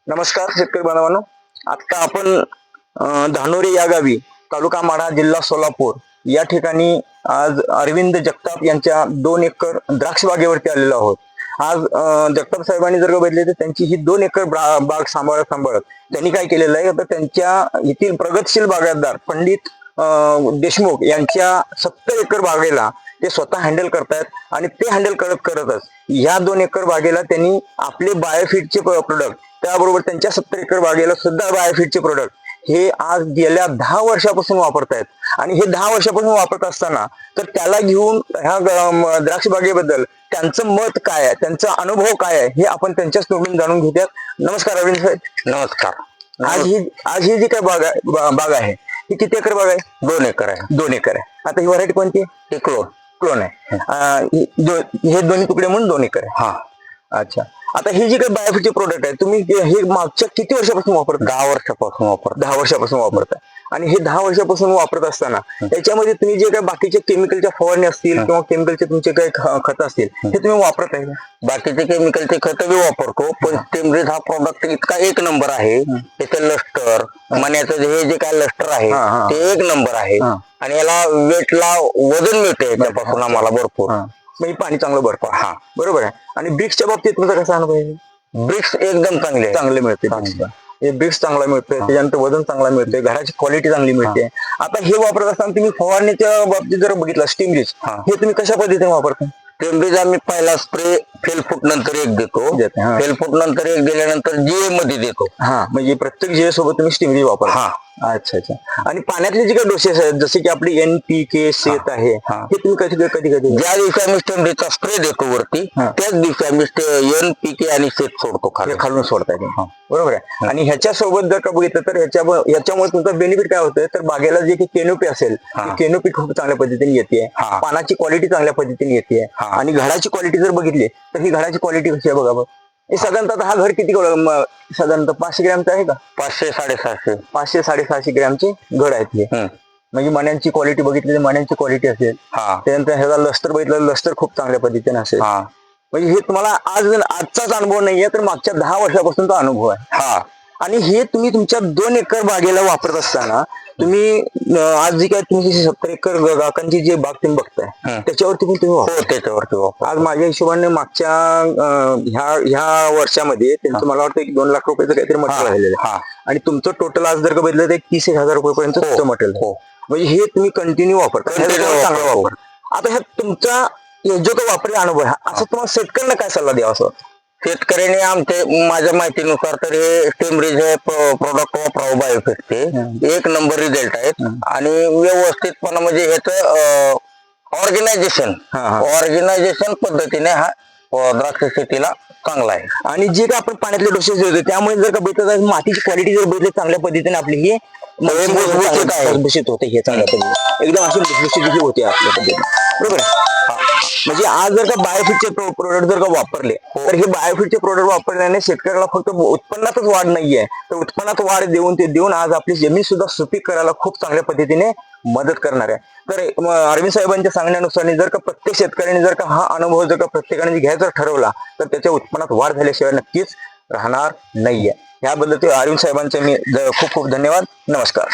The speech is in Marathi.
नमस्कार शेतकरी बांधवांनो, आता आपण धानोरी या गावी तालुका माढा जिल्हा सोलापूर या ठिकाणी आज अरविंद जगताप यांच्या 2 एकर द्राक्ष बागेवरती आलेलो आहोत। आज जगताप साहेबांनी जर बघितले तर त्यांची ही 2 एकर बाग सांभाळत त्यांनी काय केलेलं आहे, तर त्यांच्या येथील प्रगतशील बागायतदार पंडित देशमुख यांच्या 70 एकर बागेला ते स्वतः हँडल करतायत आणि ते हँडल करतच ह्या 2 एकर बागेला त्यांनी आपले बायोफिटचे प्रोडक्ट, त्याबरोबर त्यांच्या 70 एकर बागेला सुद्धा बायोफिटचे प्रोडक्ट हे आज गेल्या 10 वर्षापासून वापरतायत। आणि हे 10 वर्षापासून वापरत असताना तर त्याला घेऊन ह्या द्राक्ष बागेबद्दल त्यांचं मत काय आहे, त्यांचा अनुभव काय आहे, हे आपण त्यांच्याच तोंडून जाणून घेऊयात। नमस्कार अरविंद साहेब। नमस्कार। आज ही जी काय बाग आहे ही किती एकर बाग आहे? 2 एकर आहे। 2 एकर आहे। आता ही व्हरायटी कोणती आहे? हे क्लोन आहे। हे दोन्ही तुकडे म्हणून 2 एकर आहे। हा, अच्छा। आता हे जे काही बायोफिटचे प्रोडक्ट आहे तुम्ही हे मागच्या किती वर्षापासून वापरता? 10 वर्षापासून वापरतो। 10 वर्षापासून वापरताय। आणि हे 10 वर्षापासून वापरत असताना त्याच्यामध्ये तुम्ही जे काही बाकीचे केमिकलच्या फवारणी असतील किंवा केमिकलचे तुमचे काही खत असतील हे तुम्ही वापरत आहे? बाकीचे केमिकलचे खत बी वापरतो, पण स्टेमरेज हा प्रोडक्ट इतका 1 नंबर आहे। त्याचं लस्टर, मण्याचं हे जे काय लस्टर आहे ते 1 नंबर आहे। आणि याला वेटला वजन मिळते याच्यापासून आम्हाला भरपूर। म्हणजे पाणी चांगलं भरतं। हा, बरोबर आहे। आणि ब्रिक्सच्या बाबतीत तुमचा कसा अनुभव आहे? ब्रिक्स एकदम चांगले मिळते। हे ब्रिक्स चांगला मिळतोय, त्याच्यानंतर वजन चांगला मिळतोय, घराची क्वालिटी चांगली मिळते। आता हे वापरत असताना तुम्ही फवारणीच्या बाबतीत जर बघितलं स्टीमरीज हे तुम्ही कशा पद्धतीने वापरता? स्टीमरीज आम्ही पहिला स्प्रे फेल फूट नंतर 1 देतो, फेल फूट नंतर 1 दिल्यानंतर जीए मध्ये देतो। म्हणजे प्रत्येक जीए सोबत तुम्ही स्टीमरीज वापरता? अच्छा अच्छा। आणि पाण्यातले जे काही डोसेस आहेत जसे की आपली NPK शेत आहे हे तुम्ही कधी ज्या दिवशी आम्ही स्टेमरीजचा स्प्रे देतो वरती त्याच दिवशी आम्ही NPK आणि शेत सोडतो, खालून सोडताय? बरोबर आहे। आणि ह्याच्या सोबत जर का बघितलं तर ह्याच्यामुळे तुमचा बेनिफिट काय होतंय, तर बागेला जे काही केनोपी असेल केनोपी खूप चांगल्या पद्धतीने येते, पानाची क्वालिटी चांगल्या पद्धतीने येते। आणि घराची क्वालिटी जर बघितली तर ही घराची क्वालिटी कशी आहे बघा बघ। हे साधारणतः हा घर किती साधारणतः 500 ग्रॅमचा आहे का? 500-750 ग्रॅमचे घड आहेत हे। म्हणजे मण्यांची क्वालिटी बघितली तर मण्यांची क्वालिटी असेल, त्यानंतर ह्याचा लस्टर बघितलं लस्टर खूप चांगल्या पद्धतीने असेल। म्हणजे हे तुम्हाला आजचाच अनुभव नाहीये, तर मागच्या 10 वर्षापासूनचा अनुभव आहे। आणि हे तुम्ही तुमच्या 2 एकर बागेला वापरत असताना तुम्ही आज जी काय तुमची 70 एकर गाकांची जी बाग तुम्ही बघताय त्याच्यावरती पण तुम्ही त्याच्यावरती आज माझ्या हिशोबाने मागच्या ह्या वर्षामध्ये त्यांचं मला वाटतं की 2 लाख रुपयाचं काहीतरी मटेरियल राहिलेलं आहे। आणि तुमचं टोटल आज जर का बघितलं तर 30,000 रुपयेपर्यंत तुमचं मटेरियल म्हणजे हे तुम्ही कंटिन्यू वापरता, चांगला वापर। आता ह्या तुमचा जो काही वापरला अनुभव आहे असं तुम्हाला शेतकऱ्यांना काय सल्ला द्यावा असं? शेतकऱ्याने माझ्या माहितीनुसार तर हे स्टीमरीज हे प्रोडक्ट वापरावं बायोफिटचे 1 नंबर रिझल्ट आहेत। आणि व्यवस्थितपणे म्हणजे ह्याचं ऑर्गनायझेशन पद्धतीने हा द्राक्ष शेतीला चांगला आहे। आणि जे काही आपण पाण्यातले डोसेस देतो त्यामुळे जर का बघितलं मातीची क्वालिटी जर बघितली चांगल्या पद्धतीने आपली ही भुसभुशीत होते, हे चांगल्या पद्धतीने एकदम अशी भुसभुशीत होते आपल्या पद्धतीने, बरोबर आहे। म्हणजे आज जर का बायोफिटचे प्रोडक्ट जर का वापरले तर हे बायोफिटचे प्रोडक्ट वापरल्याने शेतकऱ्याला फक्त उत्पन्नातच वाढ नाहीये, तर उत्पन्नात वाढ देऊन आज आपली जमीन सुद्धा सुपीक करायला खूप चांगल्या पद्धतीने मदत करणार आहे। तर अरविंद साहेबांच्या सांगण्यानुसार जर का प्रत्येक शेतकऱ्याने जर का हा अनुभव जर का प्रत्येकाने घ्यायचा ठरवला तर त्याच्या उत्पन्नात वाढ झाल्याशिवाय नक्कीच राहणार नाहीये। याबद्दल ते अरविंद साहेबांचे मी खूप खूप धन्यवाद। नमस्कार।